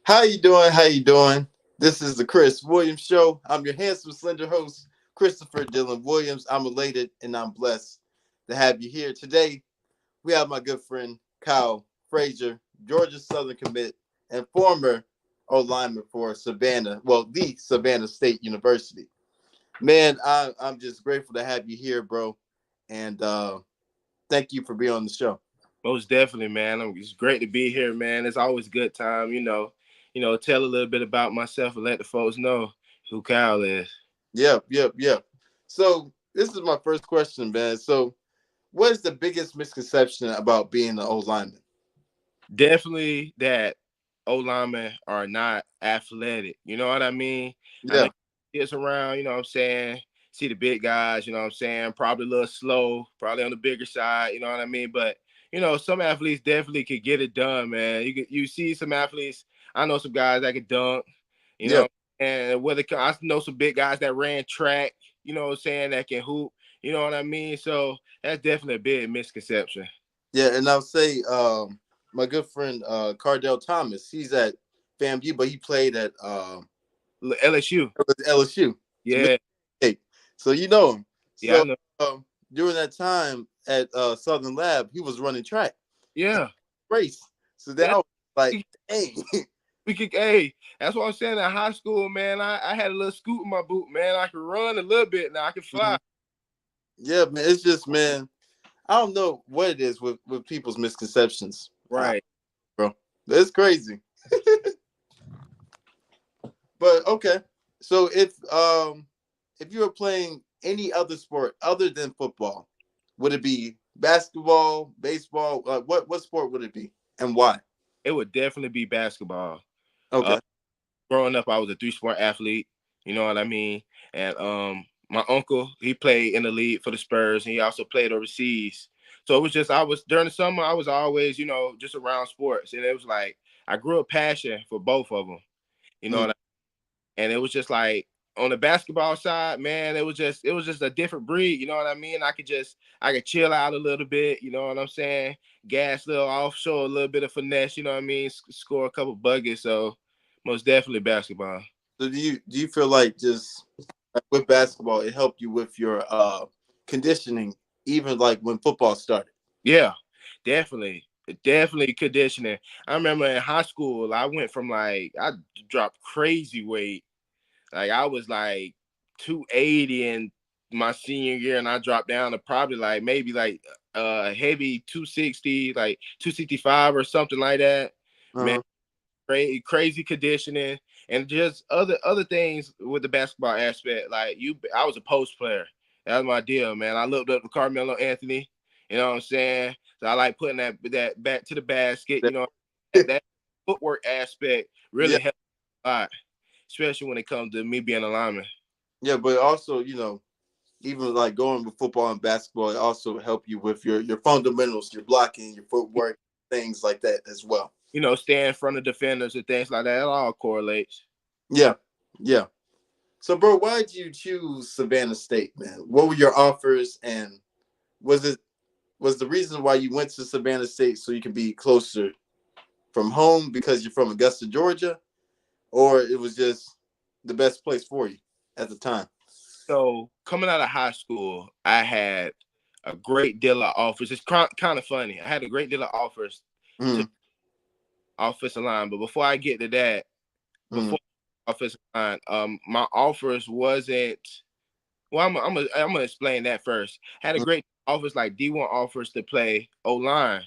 How you doing? How you doing? This is the Chris Williams Show. I'm your handsome, slender host, Christopher Dylan Williams. I'm elated and I'm blessed to have you here today. We have my good friend Kyle Frazier, Georgia Southern commit and former O lineman for Savannah, well, the Savannah State University. Man, I'm just grateful to have you here, bro, and thank you for being on the show. Most definitely, man. It's great to be here, man. It's always a good time, tell a little bit about myself and let the folks know who Kyle is. Yep. So this is my first question, man. So what is the biggest misconception about being an old lineman? Definitely that O linemen are not athletic. You know what I mean? I know Yeah, it's around, you know what I'm saying? See the big guys, you know what I'm saying? Probably a little slow, probably on the bigger side, you know what I mean? But some athletes definitely could get it done, man. You see some athletes, I know some guys that could dunk, you yeah, know, and I know some big guys that ran track, you know what I'm saying, that can hoop, you know what I mean? So that's definitely a big misconception. yeah. And I'll say, my good friend Cardell Thomas, he's at FAMU, but he played at LSU. LSU. Yeah, So you know him. yeah, I So know. during that time at Southern Lab, he was running track Yeah. race. So that That was like, we dang. could, hey, that's what I'm saying. In high school, man, I had a little scoot in my boot, man. I could run a little bit now. I can fly. Yeah, man. It's just, man, I don't know what it is with people's misconceptions, Right. bro. It's crazy. But okay, so if you were playing any other sport other than football, would it be basketball, baseball? What sport would it be, and why? It would definitely be basketball. Uh, Okay. Growing up, I was a three-sport athlete. You know what I mean? And my uncle, he played in the league for the Spurs, and he also played overseas. So it was just I was during the summer, I was always, just around sports, and it was like I grew a passion for both of them. You know Mm. what and it was just like on the basketball side, man, it was just a different breed, you know what I mean? I could chill out a little bit, you know what I'm saying? Gas a little off, show a little bit of finesse, you know what I mean? Score a couple buckets, so most definitely basketball. So do you feel like just like with basketball, it helped you with your conditioning, even like when football started? Yeah, definitely. Definitely conditioning. I remember in high school, I went from like I dropped crazy weight. Like I was like 280 in my senior year, and I dropped down to probably like maybe like heavy 260, like 265 or something like that. Man, Uh-huh. crazy conditioning and just other things with the basketball aspect. I was a post player. That was my deal, man. I looked up to Carmelo Anthony. You know what I'm saying? So I like putting that back to the basket. You know, that footwork aspect Yeah, really helped a lot, especially when it comes to me being a lineman. yeah, but also, even like going with football and basketball, it also help you with your fundamentals, your blocking, your footwork, things like that as well. Stay in front of defenders and things like that. It all correlates. Yeah, yeah. So, bro, why did you choose Savannah State, man? What were your offers, and was it was the reason why you went to Savannah State so you could be closer from home because you're from Augusta, Georgia, or it was just the best place for you at the time? So coming out of high school, I had a great deal of offers. It's kind of funny. I had a great deal of offers to Mm, offensive line, but before I get to that, mm, before offensive line, my offers wasn't. Well, I'm gonna explain that first. I had a mm, great offers like D1 offers to play O line.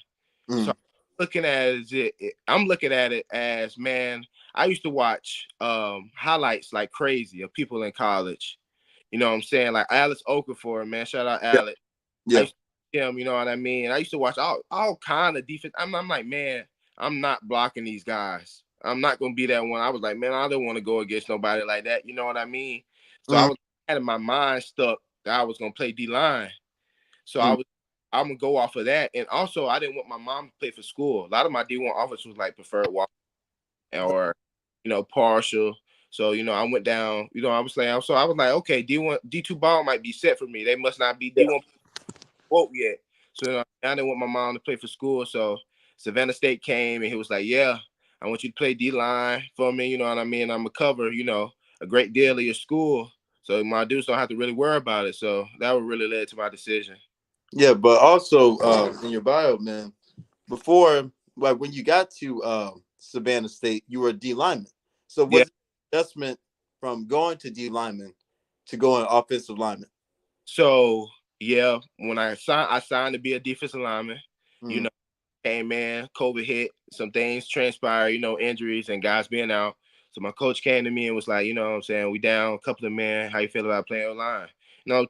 So mm, I'm looking at it as, man, I used to watch highlights like crazy of people in college. You know what I'm saying? Like Alex Okafor, man. Shout out yeah, Alex. I yeah. used to watch him, you know what I mean? I used to watch all kind of defense. I'm like, man, I'm not blocking these guys. I'm not gonna be that one. I was like, man, I don't want to go against nobody like that. You know what I mean? So I Mm, was had in my mind stuck that I was gonna play D line. So mm, I'm gonna go off of that. And also I didn't want my mom to play for school. A lot of my D1 offers was like preferred walk or partial. So, I went down, I was like, okay, D1, D2 ball might be set for me. They must not be yeah. D1 quote yet. So I didn't want my mom to play for school. So Savannah State came and he was like, yeah, I want you to play D line for me. You know what I mean? I'm gonna cover, a great deal of your school, so my dudes don't have to really worry about it. So that would really led to my decision. Yeah, but also in your bio, man, before like when you got to Savannah State, you were a D lineman. So Yeah. was it an adjustment from going to D lineman to going offensive lineman? So yeah, when I signed to be a defensive lineman. You Mm, know, came in, COVID hit, some things transpired, injuries and guys being out. So my coach came to me and was like, you know what I'm saying, we down a couple of men. How you feel about playing online?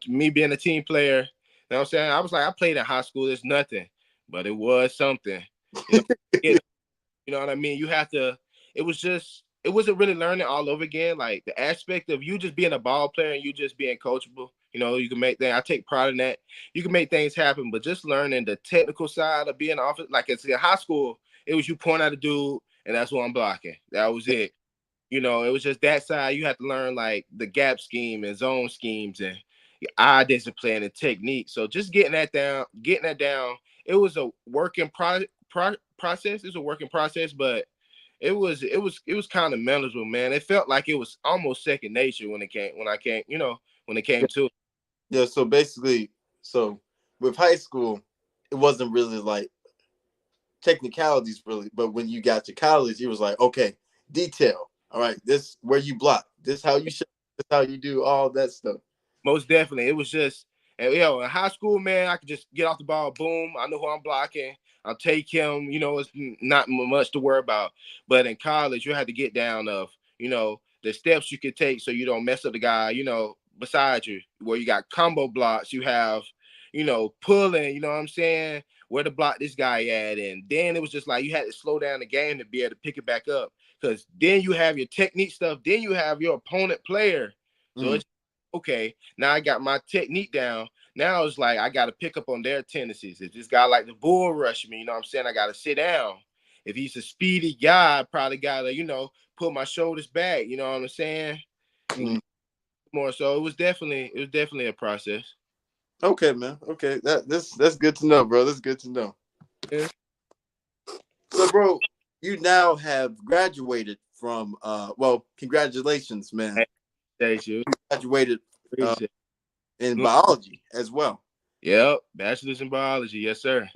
Me being a team player, what I'm saying? I was like, I played in high school, it's nothing. But it was something. You know, getting you know what I mean? You have to. It wasn't really learning all over again. Like the aspect of you just being a ball player and you just being coachable. You can make things. I take pride in that. You can make things happen, but just learning the technical side of being off, like it's in high school, it was you point at a dude and that's what I'm blocking. That was it. It was just that side. You have to learn like the gap scheme and zone schemes and eye discipline and technique. So just getting that down. It was a working process. It's a working process, but it was kind of manageable, man. It felt like it was almost second nature when it came to it. yeah. So basically, so with high school, it wasn't really like technicalities, really. But when you got to college, it was like, okay, detail. All right, this where you block. This how you show. This how you do all that stuff. Most definitely. It was just, and in high school, man, I could just get off the ball, boom. I know who I'm blocking. I'll take him. It's not much to worry about. But in college, you had to get down of, the steps you could take so you don't mess up the guy, beside you. Where you got combo blocks, you have, pulling, you know what I'm saying? Where to block this guy at. And then it was just like you had to slow down the game to be able to pick it back up. Because then you have your technique stuff. Then you have your opponent player. So Mm, it's okay, now I got my technique down. Now it's like I got to pick up on their tendencies. If this guy like the bull rush me, you know what I'm saying? I got to sit down. If he's a speedy guy, I probably got to, put my shoulders back. You know what I'm saying? And mm. more so, it was definitely a process. Okay, man. Okay, that's good to know, bro. That's good to know. Yeah. So, bro, you now have graduated from well, congratulations, man. Hey, thank you. Graduated uh, Appreciate in it. biology as well. Yep, bachelor's in biology. Yes, sir.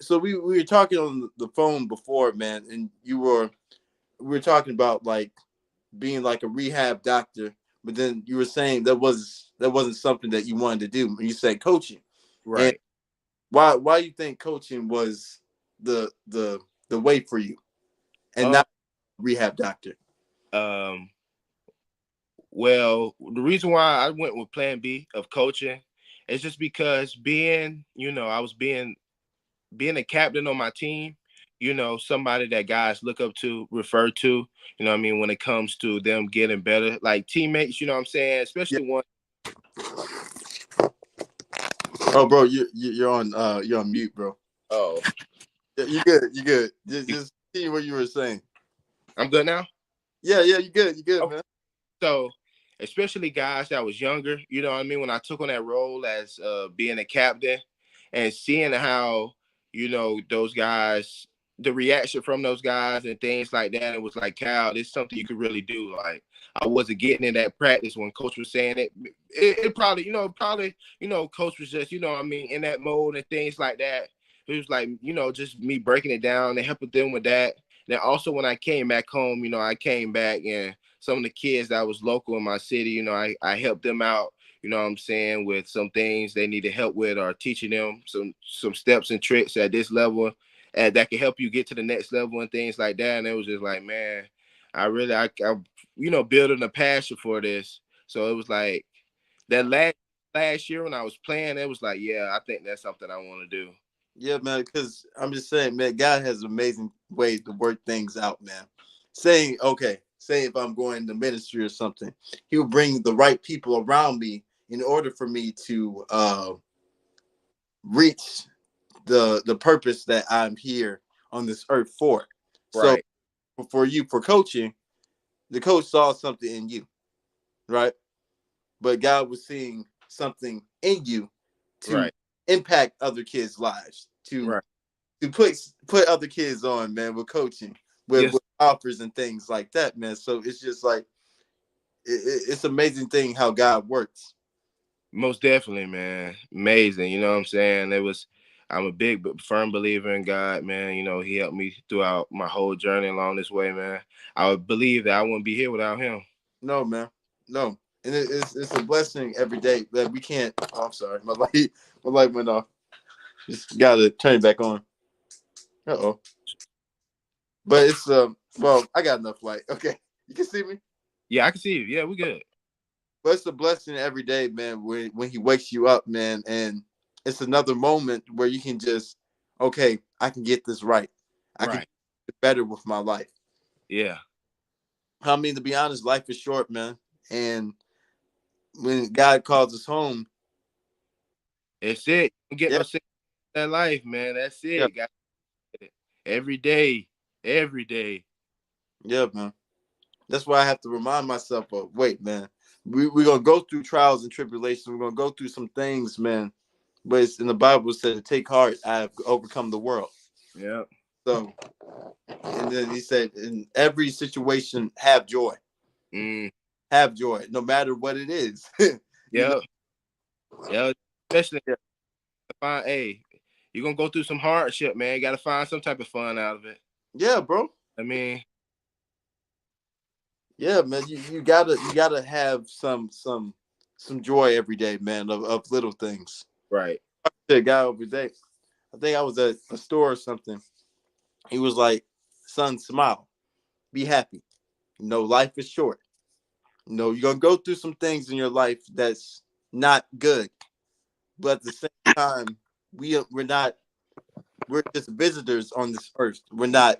So we were talking on the phone before, man, and we were talking about like being like a rehab doctor, but then you were saying that wasn't something that you wanted to do. You said coaching, and Right. why you think coaching was the the way for you and Uh, not rehab doctor? um, Well, the reason why I went with Plan B of coaching is just because I was being a captain on my team. Somebody that guys look up to, refer to. What I mean, when it comes to them getting better, like teammates. You know what I'm saying, Yeah. especially one. Oh, bro, you're on mute, bro. Oh, Yeah, you good. You good. Just see what you were saying. I'm good now. Yeah, you good. You good, Okay. man. So, especially guys that was younger, you know what I mean? When I took on that role as being a captain and seeing how, those guys, the reaction from those guys and things like that, it was like, Kyle, this is something you could really do. Like, I wasn't getting in that practice when coach was saying it. It probably, coach was just, I mean, in that mode and things like that. It was like, just me breaking it down and helping them with that. Then also when I came back home, I came back and some of the kids that was local in my city, I helped them out, you know what I'm saying, with some things they needed help with or teaching them some steps and tricks at this level and that can help you get to the next level and things like that. And it was just like, man, I building a passion for this. So it was like that last year when I was playing, it was like, yeah, I think that's something I want to do. Yeah, man. Because I'm just saying, man, God has amazing ways to work things out, man. Saying, okay, say if I'm going to ministry or something, He'll bring the right people around me in order for me to reach the purpose that I'm here on this earth for. So Right, for you, for coaching, the coach saw something in you, right? But God was seeing something in you to right, impact other kids' lives, to right. to put other kids on, man, with coaching, with Yes, offers and things like that, man. So it's just like it's amazing thing how God works. Most definitely, man. Amazing. You know what I'm saying? I'm a big but firm believer in God, man. You know, he helped me throughout my whole journey along this way, man. I would believe that I wouldn't be here without him. No, man, no, and it's a blessing every day that we can't. Oh, I'm sorry, my light went off. Just gotta turn it back on. Uh-oh. But it's well, I got enough light. Okay, you can see me. Yeah, I can see you. Yeah, we good. But it's a blessing every day, man. When he wakes you up, man, and it's another moment where you can just, okay, I can get this right. I can Right. do better with my life. Yeah. I mean, to be honest, life is short, man. And when God calls us home, That's it. You don't get yeah, no sick in that life, man. That's yeah, it. Got it. Every day. Every day. yeah, man. That's why I have to remind myself of, wait, man, we're gonna go through trials and tribulations. We're gonna go through some things, man. But it's in the Bible it said, take heart, I have overcome the world. Yeah. So, and then he said, in every situation, have joy. Mm. Have joy, no matter what it is. you know, Yeah. Yeah. Especially yeah, find you're gonna go through some hardship, man. You gotta find some type of fun out of it. yeah, bro. I mean, Yeah, man. You gotta have some joy every day, man, of little things. right. The guy over there, I think I was at a store or something. He was like, "Son, smile, be happy. Life is short. You're gonna go through some things in your life that's not good, but at the same time, we're not. We're just visitors on this earth. We're not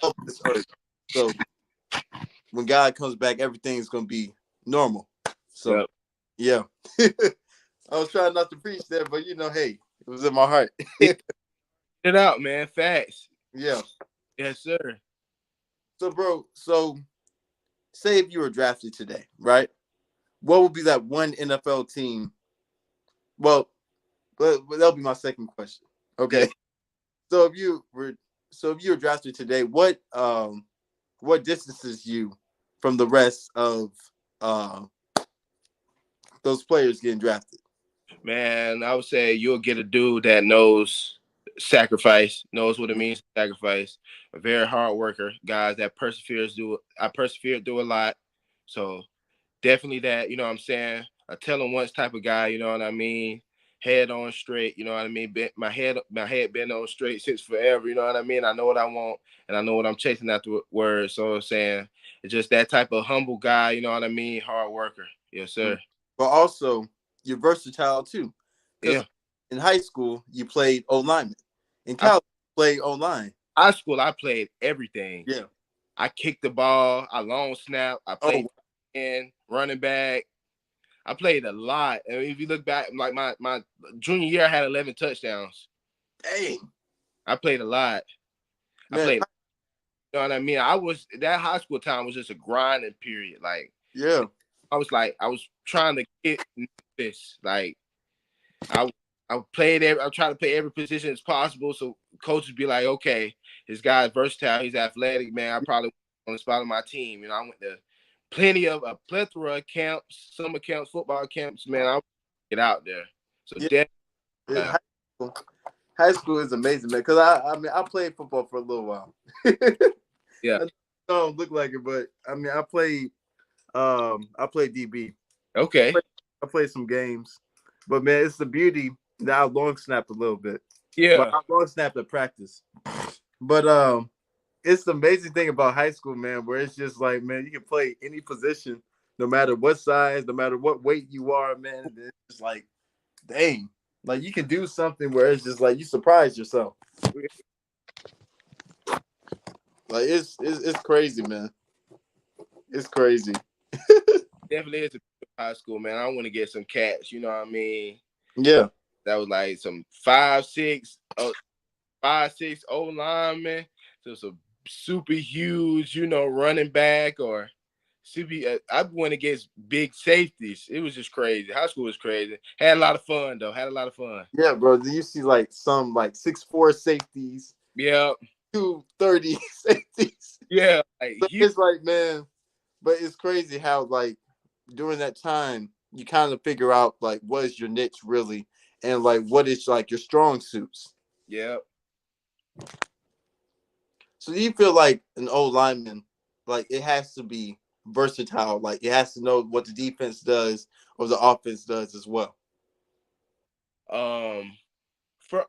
of this earth. So when God comes back, everything's gonna be normal. So Yep. yeah, I was trying not to preach there, but hey, it was in my heart. Get it out, man. Facts. Yeah. Yes, sir. So, bro, say if you were drafted today, right? What would be that one NFL team? Well, but that'll be my second question. Yeah. Okay. So if you were drafted today, what distances you from the rest of uh those players getting drafted? Man, I would say you'll get a dude that knows sacrifice, knows what it means to sacrifice, a very hard worker, guys that I persevered through a lot. So definitely that, you know what I'm saying? A tell 'em once type of guy, you know what I mean? Head on straight, you know what I mean? My head been on straight since forever, you know what I mean? I know what I want and I know what I'm chasing afterwards. So I'm saying it's just that type of humble guy, you know what I mean? Hard worker. Yes, sir. But also you're versatile too, because Yeah. in high school you played O lineman, in I college you played O line. high school I played everything. Yeah. I kicked the ball, I long snap, I played Oh, in running back. I played a lot. And if you look back, like my junior year, I had 11 touchdowns. dang, I played a lot. I man. played, you know what I mean? That high school time was just a grinding period. Like, Yeah. I was trying to get this. Like, I, I tried to play every position as possible. So coaches be like, okay, this guy's versatile. He's athletic, man. I probably on the spot on my team. I went to a plethora of camps, summer camps, football camps, man. I get out there. So Yeah. definitely, High school, high school is amazing, man. Because I mean, I played football for a little while. yeah. I don't look like it, but I mean, I played DB. Okay. I played some games, but man, it's the beauty that I long snapped a little bit, but Yeah. I long snapped at practice. But it's the amazing thing about high school, man, where it's just like, man, you can play any position, no matter what size, no matter what weight you are, man. It's just like, dang, like you can do something where it's just like you surprise yourself. Like it's crazy, man. It's crazy. Definitely is a high school, man. I want to get some cats, you know what I mean? Yeah. That was like some 5'6" O lineman, so some super huge, running back or super. I went against big safeties. It was just crazy. High school was crazy. Had a lot of fun though. Had a lot of fun. Yeah, bro. Do you see like some like 6'4" safeties? Yeah. 230 safeties. Yeah, like So it's like, man, but it's crazy how like during that time you kind of figure out like what is your niche really, and like what is like your strong suits. yeah. So do you feel like an old lineman, like it has to be versatile, like it has to know what the defense does or the offense does as well? Um, for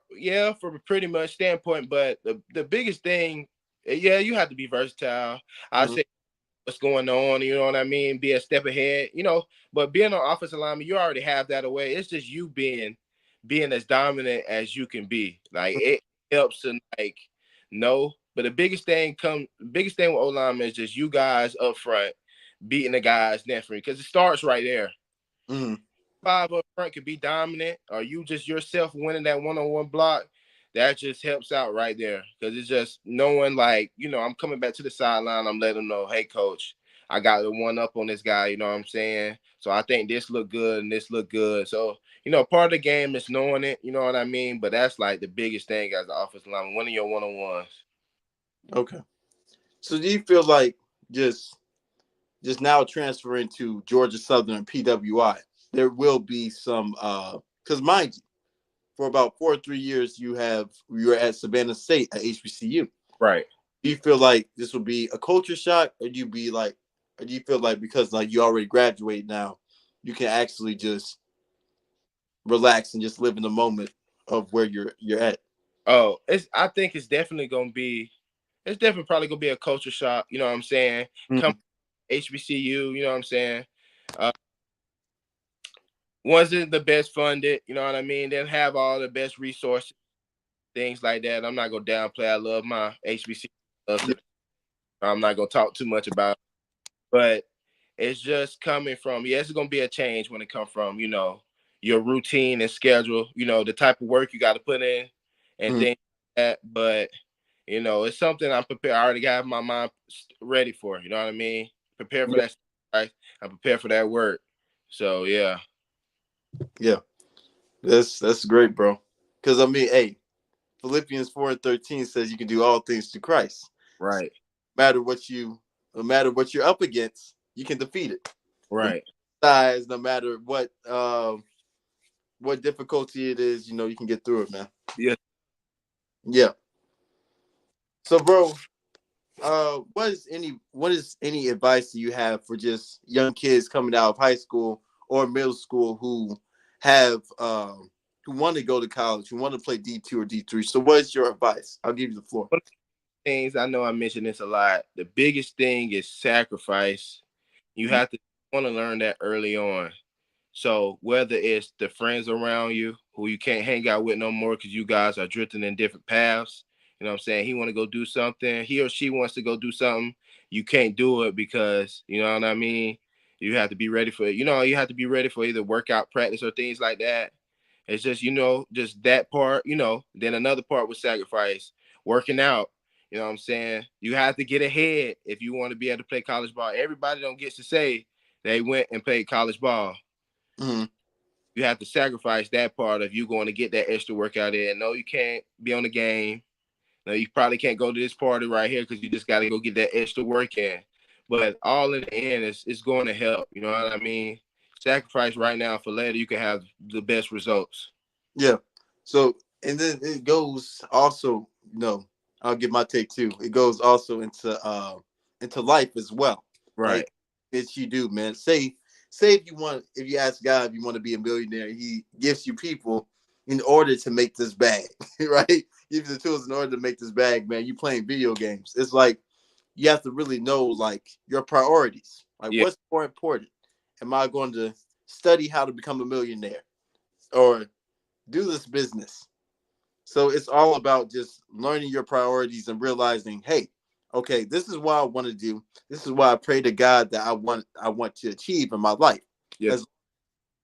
pretty much standpoint, but the biggest thing, yeah, you have to be versatile. I Mm-hmm. say what's going on, you know what I mean? Be a step ahead, you know. But being an offensive lineman, you already have that away. It's just you being as dominant as you can be. Like it helps to like know. But biggest thing with O lineman is just you guys up front beating the guys differently because it starts right there. Mm-hmm. Five up front could be dominant, or you just yourself winning that one-on-one block. That just helps out right there because it's just knowing, like, you know, I'm coming back to the sideline. I'm letting them know, hey, coach, I got the one up on this guy. You know what I'm saying? So I think this look good and this look good. So, you know, part of the game is knowing it. You know what I mean? But that's like the biggest thing as an offensive lineman, winning your one-on-ones. Okay. So do you feel like just now transferring to Georgia Southern and PWI, there will be some because mind you, for about 4 or 3 years you were at Savannah State at HBCU. Right. Do you feel like this will be a culture shock, or do you feel like because like you already graduated now, you can actually just relax and just live in the moment of where you're at? Oh, I think it's definitely probably gonna be a culture shock. You know what I'm saying? Come Mm-hmm. HBCU, you know what I'm saying? Uh, wasn't the best funded, you know what I mean? Didn't have all the best resources, things like that. I'm not gonna downplay. I love my HBCU. Yeah. I'm not gonna talk too much about it, but it's just coming from, yes, it's gonna be a change when it comes from, you know, your routine and schedule, you know, the type of work you got to put in and Mm-hmm. things like that. But you know, it's something I'm prepared. I already got my mind ready for. You know what I mean? Prepare for Yeah. that. Right? I'm prepared for that work. So yeah, Yeah. That's great, bro. Because I mean, hey, Philippians 4:13 says you can do all things through Christ. So right, no matter what no matter what you're up against, you can defeat it. No matter right. size, no matter what difficulty it is, you can get through it, man. Yeah. Yeah. So, bro, what is any advice do you have for just young kids coming out of high school or middle school have who want to go to college, who want to play D2 or D3? So, what is your advice? I'll give you the floor. One of the things I know I mentioned this a lot. The biggest thing is sacrifice. You have to want to learn that early on. So whether it's the friends around you who you can't hang out with no more because you guys are drifting in different paths, you know what I'm saying? He want to go do something. He or she wants to go do something. You can't do it because, you know what I mean? You have to be ready for it. You know, you have to be ready for either workout practice or things like that. It's just, just that part, then another part was sacrifice, working out. You know what I'm saying? You have to get ahead if you want to be able to play college ball. Everybody don't get to say they went and played college ball. Mm-hmm. You have to sacrifice that part of you going to get that extra workout in. No, you can't be on the game. No, you probably can't go to this party right here because you just got to go get that extra work in. But all in the end, it's going to help. You know what I mean? Sacrifice right now for later, you can have the best results. Yeah. So, and then it goes also, I'll give my take too. It goes also into life as well. Like Right. it's you do, man. Say if you ask God if you want to be a millionaire, he gives you people in order to make this bag, right? Give you the tools in order to make this bag, man. You playing video games. It's like you have to really know like your priorities. Like Yeah. what's more important? Am I going to study how to become a millionaire or do this business? So it's all about just learning your priorities and realizing, hey, okay, this is what I want to do. This is what I pray to God that I want to achieve in my life. Yes.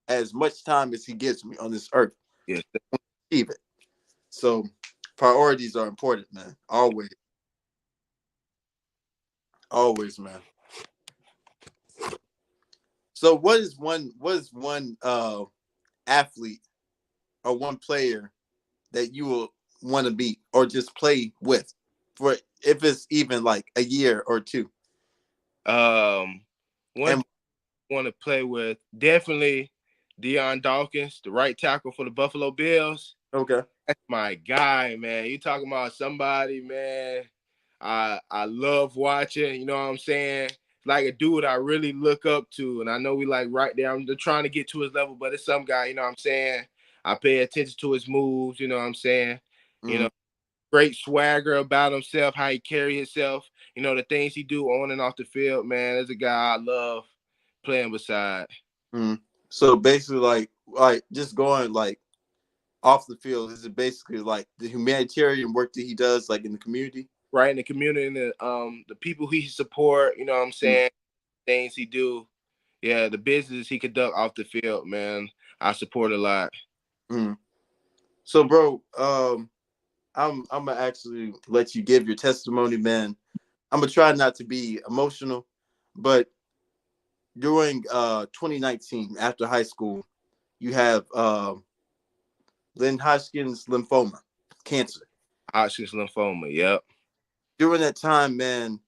As much time as He gives me on this earth, Yes. achieve it. So priorities are important, man. Always, always, man. So what is one athlete or one player that you will want to beat or just play with? for if it's even like a year or two? Um, one And want to play with definitely Deion Dawkins, the right tackle for the Buffalo Bills. okay. That's my guy, man. You talking about somebody, man. I love watching. You know what I'm saying? Like a dude I really look up to, and I know we like right there. I'm trying to get to his level, but it's some guy. You know what I'm saying? I pay attention to his moves. You know what I'm saying? You Mm, know, great swagger about himself, how he carry himself. You know the things he do on and off the field. Man, there's a guy I love playing beside. mm. So basically, like just going like off the field, is it basically like the humanitarian work that he does, like in the community? Right in the community, and the people he support. You know what I'm Mm, saying? Things he do. Yeah, the business he conduct off the field, man. I support a lot. mm. So, bro, I'm gonna actually let you give your testimony, man. I'm gonna try not to be emotional, but during 2019, after high school, you have Lynn Hodgkin's lymphoma, cancer. Hodgkin's lymphoma. Yep. During that time, man,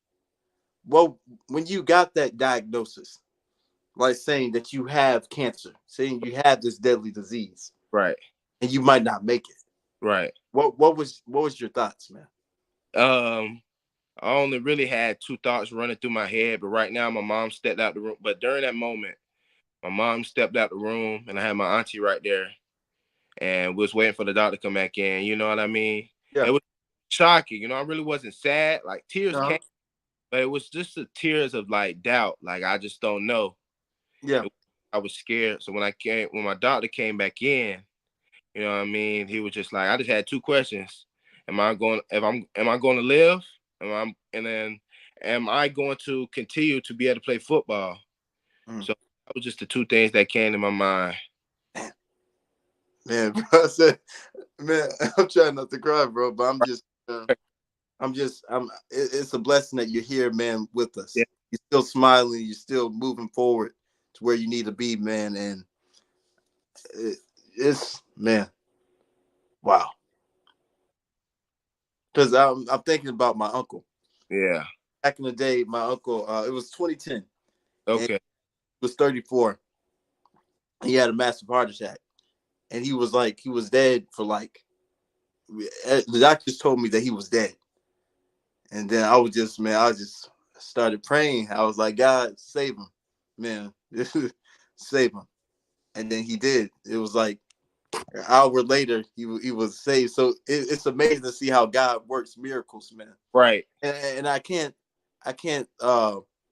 well, when you got that diagnosis, like saying that you have cancer, saying you have this deadly disease, Right. and you might not make it. Right. What was your thoughts, man? Um, I only really had two thoughts running through my head, but right now my mom stepped out the room. But during that moment, my mom stepped out the room, and I had my auntie right there, and was waiting for the doctor to come back in. You know what I mean? Yeah. It was shocking. You know, I really wasn't sad. Like tears Uh-huh. came, but it was just the tears of like doubt. Like I just don't know. Yeah. I was scared. So when my doctor came back in, you know what I mean? He was just like, I just had two questions. Am I going to live? And then am I going to continue to be able to play football? Mm. So that was just the two things that came to my mind. Man, bro, I said, man, I'm trying not to cry, bro, but it's a blessing that you're here, man, with Yeah. us. You're still smiling, you're still moving forward to where you need to be, man. And it's, man, wow. Because I'm thinking about my uncle. Yeah. Back in the day, my uncle, it was 2010, and he Okay. was 34. He had a massive heart attack, and he was dead for like, the doctors told me that he was dead. And then I just started praying. I was like, God, save him, man, save him. And then he did. It was like an hour later, he was saved. So it's amazing to see how God works miracles, man. Right. And I can't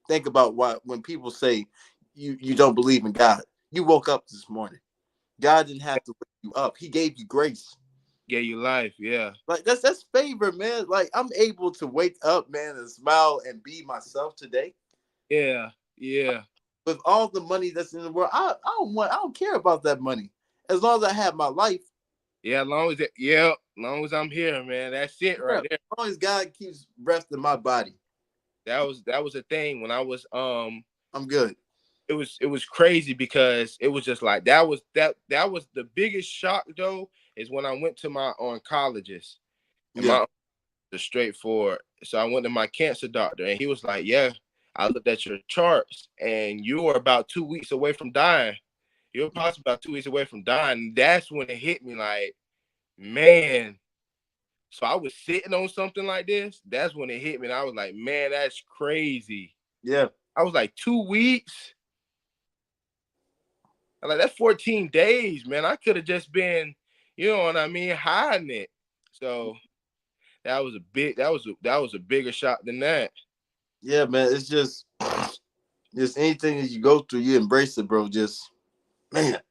think about why when people say you don't believe in God. You woke up this morning. God didn't have to wake you up. He gave you grace. Gave you life. Yeah. Like that's favor, man. Like I'm able to wake up, man, and smile and be myself today. Yeah. Yeah. With all the money that's in the world, I don't care about that money. As long as I have my life, Yeah. As long as I'm here, man. That's it yeah, right there. as long as God keeps breath in my body, That was a thing when I was I'm good. it was crazy because it was just like that was the biggest shock though is when I went to my oncologists and Yeah. my was straightforward. So I went to my cancer doctor and he was like, yeah, I looked at your charts and you are about 2 weeks away from dying. You're possibly about 2 weeks away from dying. And that's when it hit me like, man. So I was sitting on something like this. That's when it hit me. And I was like, man, that's crazy. Yeah. I was like, 2 weeks? I'm like, that's 14 days, man. I could have just been, you know what I mean, hiding it. So that was a bigger shock than that. Yeah, man. It's just anything that you go through, you embrace it, bro. Just man.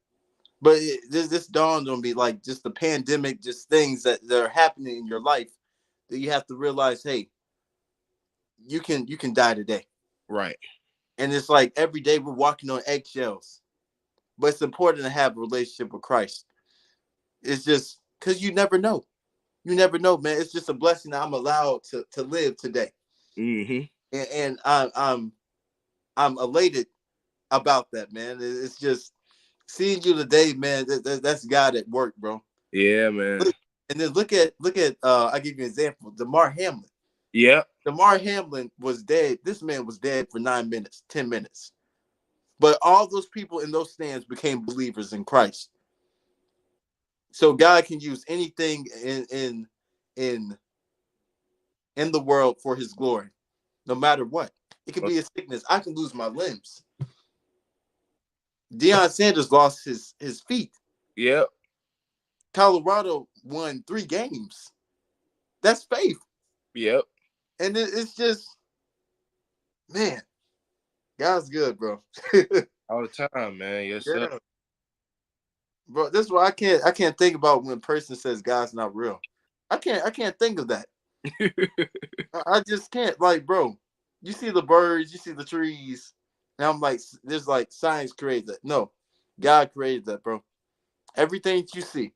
But this dawned on me like just the pandemic, just things that are happening in your life that you have to realize, hey, you can die today. Right. And it's like every day we're walking on eggshells. But it's important to have a relationship with Christ. It's just because you never know. You never know, man. It's just a blessing that I'm allowed to live today. Mm-hmm. And I'm elated about that, man. It's just seeing you today, man. That's God at work, bro. Yeah, man. Look, and then look at I'll give you an example. DeMar Hamlin. Yeah. Damar Hamlin was dead. This man was dead for 9 minutes, 10 minutes. But all those people in those stands became believers in Christ. So God can use anything in in the world for his glory, no matter what. It could be a sickness. I can lose my limbs. Deion Sanders lost his feet. Yep. Colorado won 3 games. That's faith. Yep. And it's just, man, God's good, bro. All the time, man. Yes, sir. Yeah. Bro, that's why I can't think about when a person says God's not real. I can't think of that. I just can't. Like, bro, you see the birds, you see the trees, and I'm like, there's like science created that. No, God created that, bro. Everything that you see,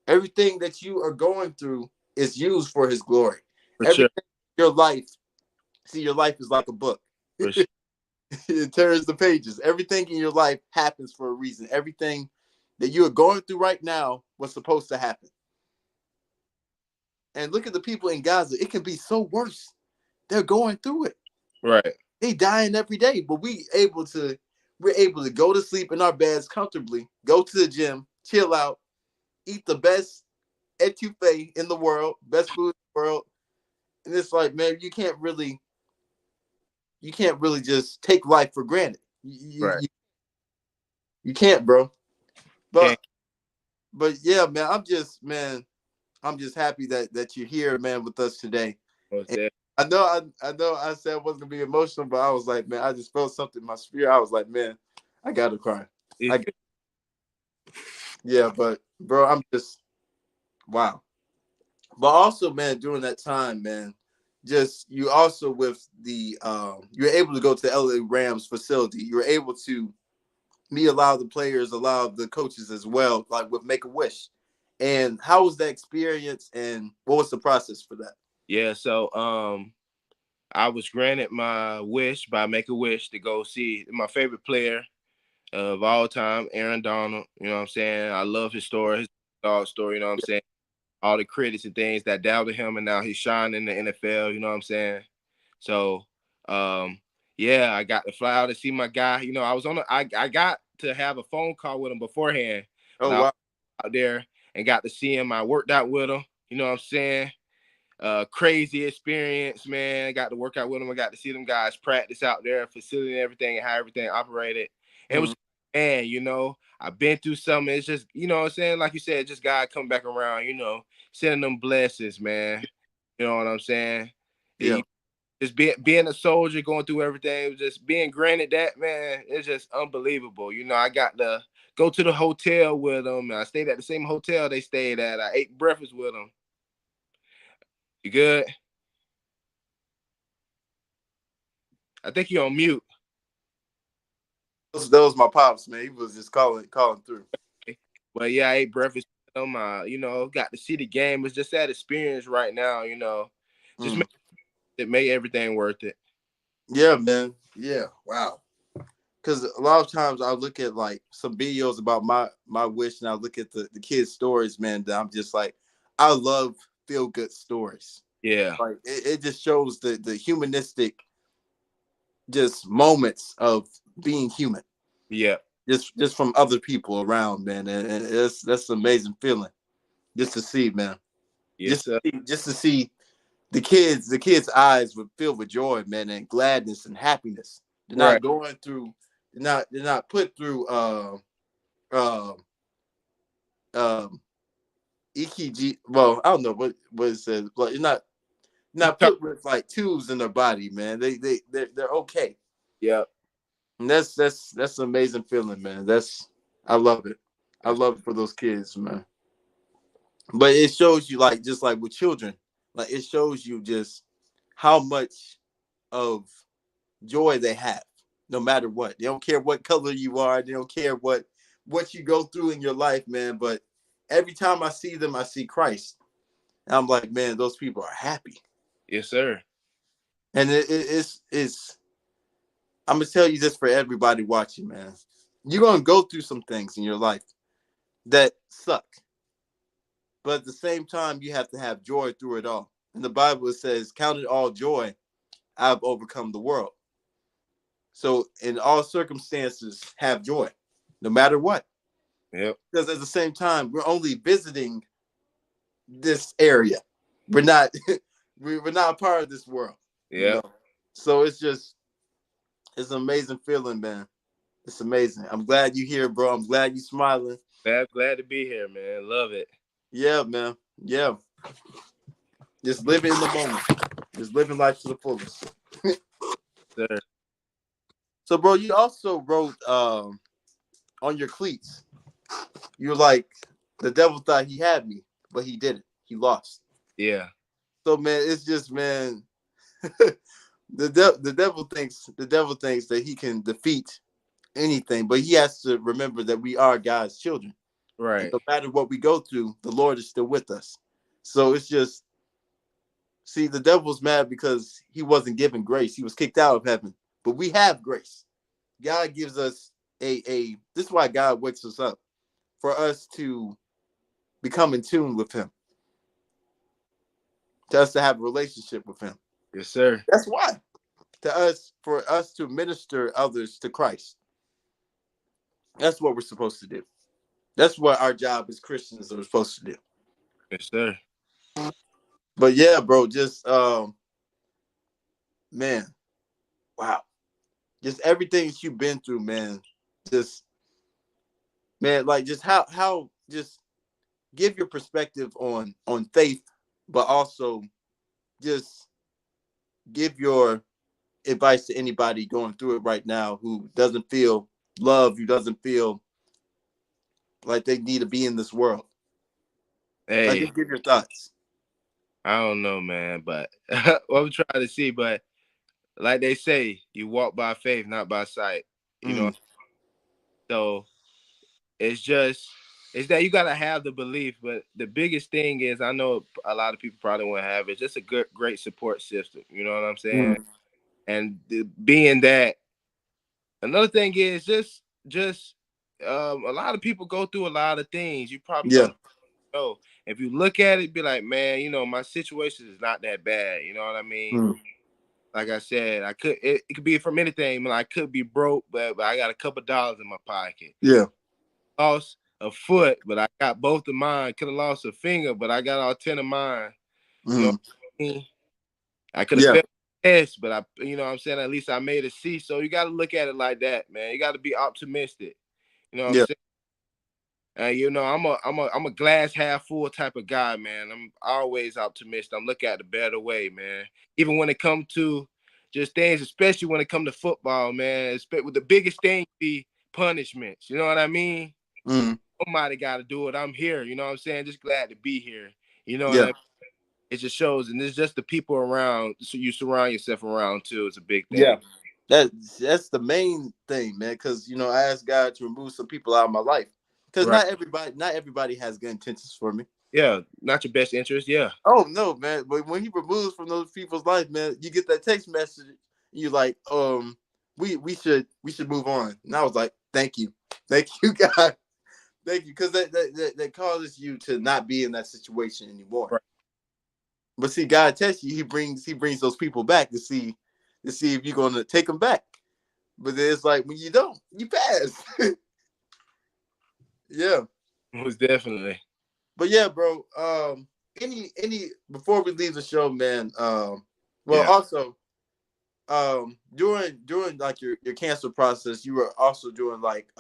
everything that you are going through is used for his glory. For sure. Everything in your life, see, your life is like a book. For sure. It turns the pages. Everything in your life happens for a reason. Everything that you are going through right now was supposed to happen. And look at the people in Gaza. It can be so worse. They're going through it. Right. They dying every day, but we're able to go to sleep in our beds comfortably, go to the gym, chill out, eat the best etouffee in the world, best food in the world. And it's like, man, you can't really just take life for granted. Right. You can't, bro. Can't. But yeah, man, I'm just happy that you're here, man, with us today. Most And definitely. I know I said I wasn't gonna be emotional, but I was like, man, I just felt something in my spirit. I was like, man, I gotta cry. I Yeah, but bro, I'm just wow. But also, man, during that time, man, just you also with the you're able to go to the LA Rams facility. You're able to meet a lot of the players, a lot of the coaches as well, like with Make a Wish. And how was that experience and what was the process for that? Yeah. So I was granted my wish by Make a Wish to go see my favorite player of all time, Aaron Donald. You know what I'm saying? I love his story, his dog story. You know what I'm saying? All the critics and things that doubted him, and now he's shining in the NFL. You know what I'm saying? So, yeah, I got to fly out and see my guy. You know, I got to have a phone call with him beforehand when Oh I was wow. out there and got to see him. I worked out with him. You know what I'm saying? Crazy experience, man. Got to work out with them. I got to see them guys practice out there, facility and everything, and how everything operated. And it Mhm. was, man, I've been through something. It's just, you know what I'm saying? Like you said, just God coming back around, sending them blessings, man. You know what I'm saying? Yeah. Just being a soldier, going through everything, just being granted that, man, it's just unbelievable. I got to go to the hotel with them. I stayed at the same hotel they stayed at. I ate breakfast with them. You good? I think you're on mute. That was my pops, man. He was just calling through. But yeah, I ate breakfast with them. Got to see the game. It's just that experience right now. Just Mm. it made everything worth it. Yeah, man. Yeah. Wow. Because a lot of times I look at like some videos about my wish, and I look at the kids' stories, man. That I'm just like, I love feel good stories. Yeah, Like it just shows the humanistic just moments of being human, yeah, just from other people around, man. And that's an amazing feeling just to see, man. yes, sir. Just to see the kids' eyes would filled with joy, man, and gladness and happiness. They're Right. not going through. They're not put through. Um. Um. EKG. Well, I don't know what it says, but you're not put with like tubes in their body, man. They're okay. Yeah, And that's an amazing feeling, man. I love it. I love it for those kids, man. But it shows you like just like with children, like it shows you just how much of joy they have, no matter what. They don't care what color you are. They don't care what you go through in your life, man. But every time I see them, I see Christ. And I'm like, man, those people are happy. yes, sir. And it's I'm gonna tell you this for everybody watching, man. You're gonna go through some things in your life that suck, but at the same time, you have to have joy through it all. in the Bible it says, "Count it all joy, I've overcome the world." So in all circumstances, have joy, no matter what. Yep. Because at the same time, we're only visiting this area. We're not we're not a part of this world, you Yep. know. So it's an amazing feeling, man. It's amazing. I'm glad you here, bro. I'm glad you smiling. Glad to be here, man. Love it. Yeah, man. Yeah. Just living in the moment. Just living life to the fullest. Sir. So, bro, you also wrote on your cleats. You're like, the devil thought he had me, but he didn't. He lost. Yeah. So, man, it's just, man, the devil thinks that he can defeat anything, but he has to remember that we are God's children. And Right. no matter what we go through, the Lord is still with us. So it's just, see, the devil's mad because he wasn't given grace. He was kicked out of heaven. But we have grace. God gives us a this is why God wakes us up, for us to become in tune with him, to us to have a relationship with him. Yes, sir. That's why. For us to minister others to Christ. That's what we're supposed to do. That's what our job as Christians are supposed to do. Yes, sir. But yeah, bro, just man, wow. Just everything that you've been through, man. Just man, like just how just give your perspective on faith, but also just give your advice to anybody going through it right now who doesn't feel love, who doesn't feel like they need to be in this world. Like, Hey, just give your thoughts. I don't know, man, but what I'm trying to see, but like they say, you walk by faith, not by sight. You know, Mm, so it's just it's that you gotta have the belief, but the biggest thing is I know a lot of people probably won't have it. It's just a good, great support system. You know what I'm saying? mm, And being that, another thing is just a lot of people go through a lot of things. You probably yeah. don't know. If you look at it, be like, man, my situation is not that bad. You know what I mean? Mm, Like I said, it could be from anything. I could be broke, but I got a couple dollars in my pocket. yeah. Lost a foot, but I got both of mine. Could have lost a finger, but I got all 10 of mine. You know Mm, what I mean? I could have yeah. failed the test, but you know what I'm saying? At least I made a C. So you got to look at it like that, man. You got to be optimistic. You know what I'm Yeah. saying? I'm a glass half full type of guy, man. I'm always optimistic. I'm looking at the better way, man. Even when it comes to just things, especially when it comes to football, man. With the biggest thing be punishments. You know what I mean? Mm, Somebody got to do it. I'm here. You know what I'm saying? Just glad to be here. You know what I yeah. mean? It just shows, and it's just the people around. So you surround yourself around too. It's a big Yeah. thing. That's the main thing, man. Because I asked God to remove some people out of my life. Because Right. not everybody has good intentions for me. Yeah. Not your best interest. Yeah. Oh no, man! But when he removes from those people's life, man, you get that text message. You like, we should move on. And I was like, thank you, God, thank you, because that causes you to not be in that situation anymore. Right. But see, God tests you. He brings those people back to see if you're gonna take them back. But then it's like when you don't, you pass. Yeah. Most definitely. But yeah, bro. Any before we leave the show, man. Well, Yeah. also, during like your cancer process, you were also doing like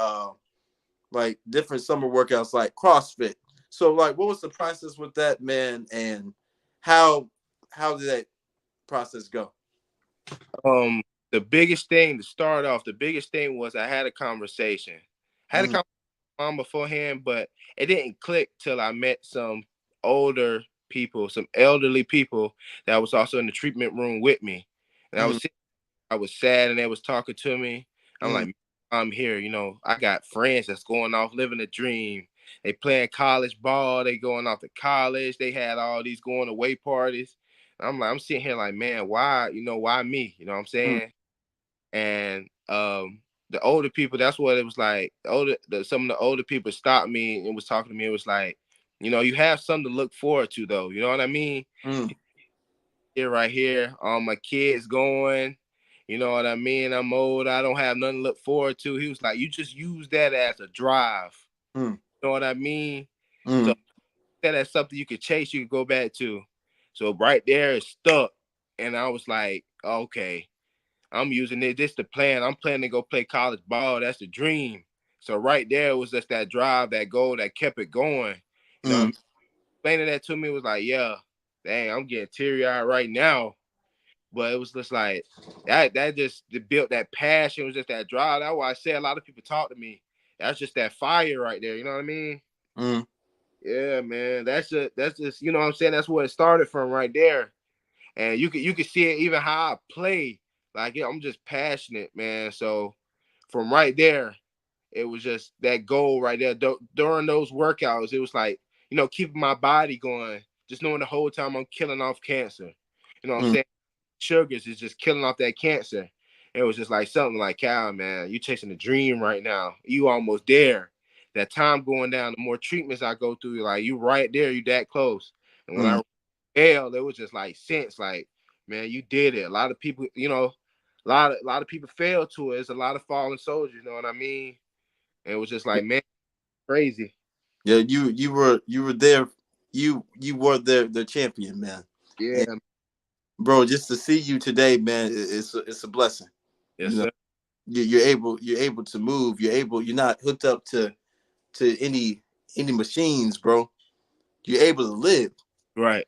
different summer workouts like CrossFit. So like, what was the process with that, man? And how did that process go? Um, the biggest thing to start off, the biggest thing was I had a conversation. Had a Mm-hmm. conversation with my mom beforehand, but it didn't click till I met some older people, some elderly people that was also in the treatment room with me. And Mm-hmm. I was sad and they was talking to me. I'm Mm-hmm. like, I'm here, I got friends that's going off living a dream. They playing college ball, they going off to college, they had all these going away parties. I'm sitting here like, man, why me? You know what I'm saying? And the older people, that's what it was like. Some of the older people stopped me and was talking to me. It was like, you have something to look forward to though. You know what I mean? Mm-hmm. here, right here. All my kids going. You know what I mean? I'm old. I don't have nothing to look forward to. He was like, you just use that as a drive. Mm, You know what I mean? So mm, that as something you could chase, you could go back to. So right there is stuck. And I was like, okay, I'm using it. This the plan. I'm planning to go play college ball. That's the dream. So right there was just that drive, that goal that kept it going. You know what I mm, mean? Explaining that to me was like, yeah, dang, I'm getting teary-eyed right now. But it was just like that just built that passion. It was just that drive. That's why I said a lot of people talk to me. That's just that fire right there. You know what I mean? mm, Yeah, man. That's just you know what I'm saying. That's where it started from right there. And you can see it even how I play. Like yeah, I'm just passionate, man. So from right there, it was just that goal right there. During those workouts, it was like keeping my body going. Just knowing the whole time I'm killing off cancer. You know what I'm mm, saying? Sugars is just killing off that cancer. It was just like something like, Cal, man, you chasing a dream right now. You almost there. That time going down, the more treatments I go through, like you right there, you that close. And when mm. I failed, it was just like sense, like, man, you did it. A lot of people, a lot of people fail to it. It's a lot of fallen soldiers, you know what I mean? And it was just like, man, crazy. Yeah, you were there. You were the champion, man. And Yeah, bro, just to see you today, man, it's a blessing. yes, You know, sir. you're able to move. You're not hooked up to any machines, bro. You're able to live, Right.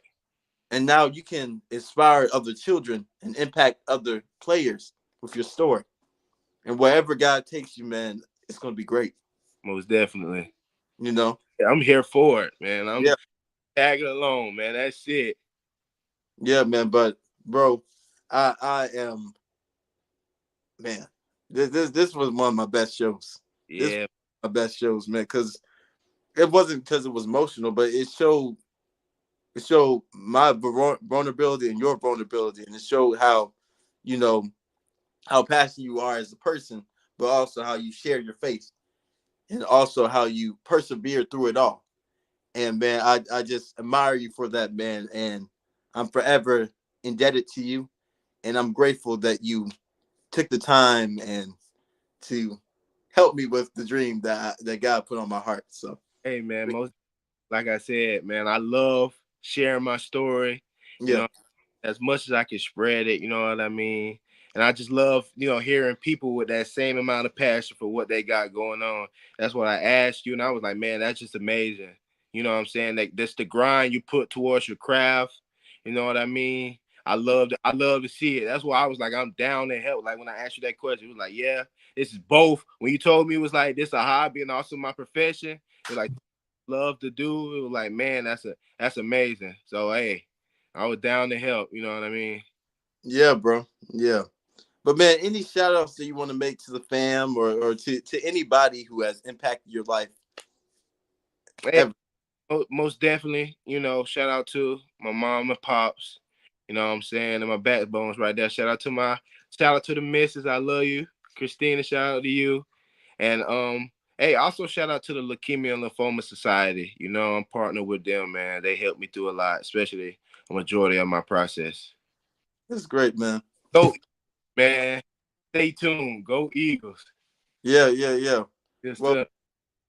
and now you can inspire other children and impact other players with your story. And wherever God takes you, man, it's gonna be great. Most definitely. You know. Yeah, I'm here for it, man. I'm Yeah. tagging along, man. That's it. Yeah, man. But bro, I am man. This was one of my best shows. This was Yeah, my best shows, man, because it wasn't because it was emotional, but it showed my vulnerability and your vulnerability, and it showed how, you know, how passionate you are as a person, but also how you share your faith, and also how you persevere through it all. And man, I just admire you for that, man, and I'm forever indebted to you, and I'm grateful that you took the time and to help me with the dream that God put on my heart. So hey man, most like I said, man, I love sharing my story. You yeah, know, as much as I can spread it, you know what I mean? And I just love, hearing people with that same amount of passion for what they got going on. That's what I asked you, and I was like, man, that's just amazing. You know what I'm saying? Like that's the grind you put towards your craft. You know what I mean? I love to see it. That's why I was like, I'm down to help. Like when I asked you that question, it was like, yeah, this is both. When you told me it was like this a hobby and also my profession, you're like love to do. It was like, man, that's amazing. So hey, I was down to help. You know what I mean? yeah, bro, yeah. But man, any shout outs that you want to make to the fam or to anybody who has impacted your life Hey, ever? most definitely. Shout out to my mom and pops. You know what I'm saying, and my backbones right there. Shout out to the missus. I love you, Christina. Shout out to you, and hey, also shout out to the Leukemia and Lymphoma Society. I'm partnered with them, man. They helped me through a lot, especially a majority of my process. That's great, man. Go, man. Stay tuned. Go Eagles. Yeah, yeah, yeah. Good Well, stuff.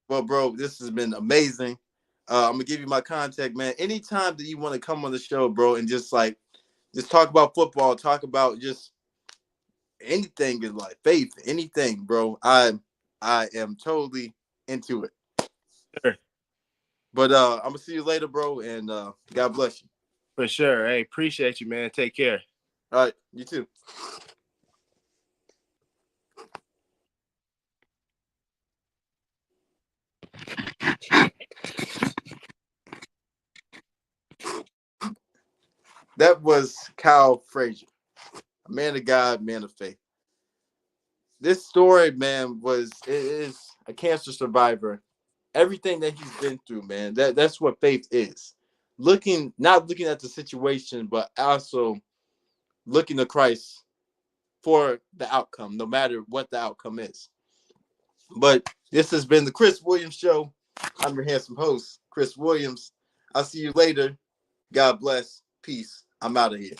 well, bro, this has been amazing. I'm gonna give you my contact, man. Anytime that you want to come on the show, bro, and just talk about football, talk about just anything in life, faith, anything, bro. I am totally into it. Sure. But I'm gonna see you later, bro, and God bless you. For sure. Hey, appreciate you, man. Take care. All right, you too. That was Kyle Frazier, a man of God, man of faith. This story, man, is a cancer survivor. Everything that he's been through, man. That's what faith is. Not looking at the situation, but also looking to Christ for the outcome, no matter what the outcome is. But this has been the Chris Williams Show. I'm your handsome host, Chris Williams. I'll see you later. God bless. Peace. I'm out of here.